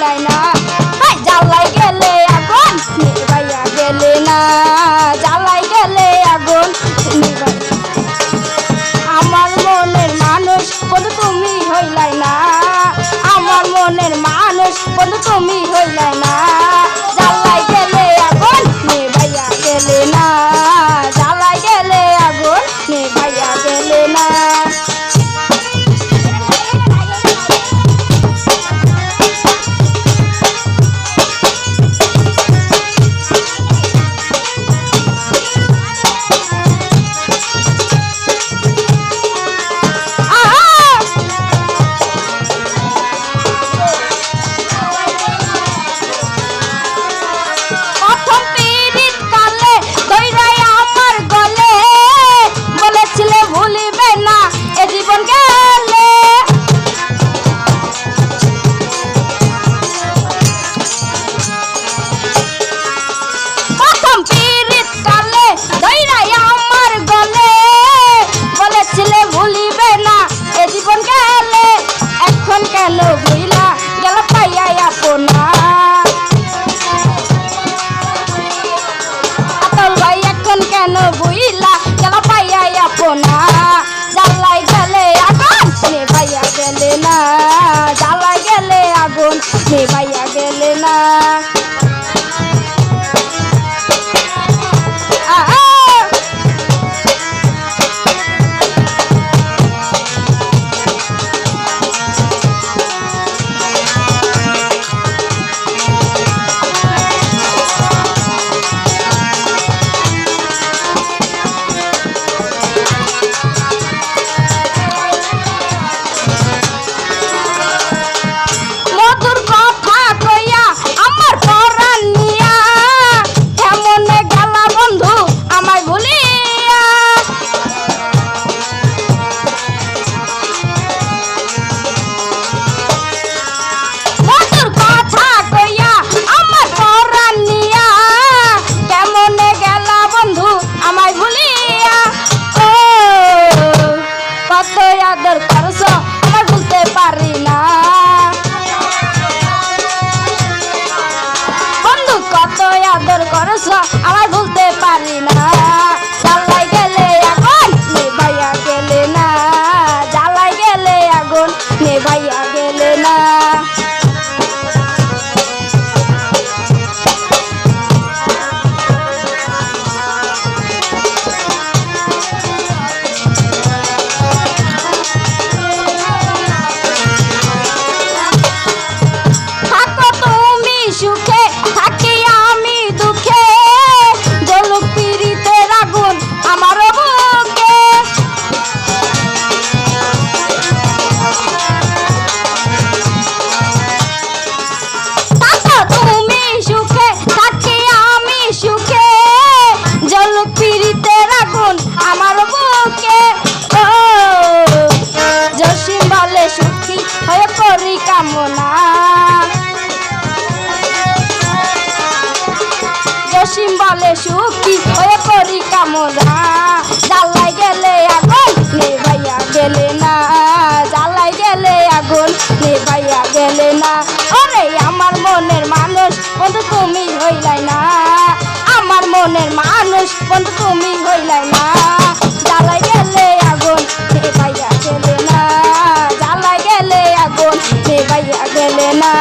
হইলাই না জ্বালাই গেলে আগুন নিভাইয়া গেলে না জ্বালাই গেলে আগুন আমার মনের মানুষ বন্ধু তুমি হইলাই না আমার মনের মানুষ বন্ধু তুমি হইলাই না জ্বালাই গেলে আগুন নিভাইয়া গেলে না জ্বালাই গেলে আগুন নিভাইয়া গেলে না কেন ভুইলা গেল পাইয়া আপনা আতল ভাই এখন কেন ভুইলা গেল পাইয়া আপনা জ্বালাই গেলে আগুন নিভাইয়া গেলে না জ্বালাই গেলে আগুন নিভাইয়া গেলে না আদর করছো আমার ভুলতে পারি না বন্ধু কত আদর করছো আমার ভুলতে পারি না জ্বালাই গেলে আগুন নিভাইয়া গেলে না জ্বালাই গেলে আগুন নিভাইয়া গেলে না সুখে থাকি আমি দুঃখে জ্বলুক পীড়িতের আগুন আমার বুকে তুমি সুখে থাকি আমি সুখে জ্বলুক পীড়িতের আগুন আমার বুকে ও জসিম বলে সুখী হয়ে করি কামনা জসিম বলে সুখী হয়ে করি কামনা জ্বালাই গেলে আগুন নিভাইয়া গেলে না জ্বালাই গেলে আগুন নিভাইয়া গেলে না ওরে আমার মনের মানুষ বন্ধু তুমি হইলাই না আমার মনের মানুষ বন্ধু তুমি হইলাই না জ্বালাই গেলে আগুন নিভাইয়া গেলে না জ্বালাই গেলে আগুন নিভাইয়া গেলে না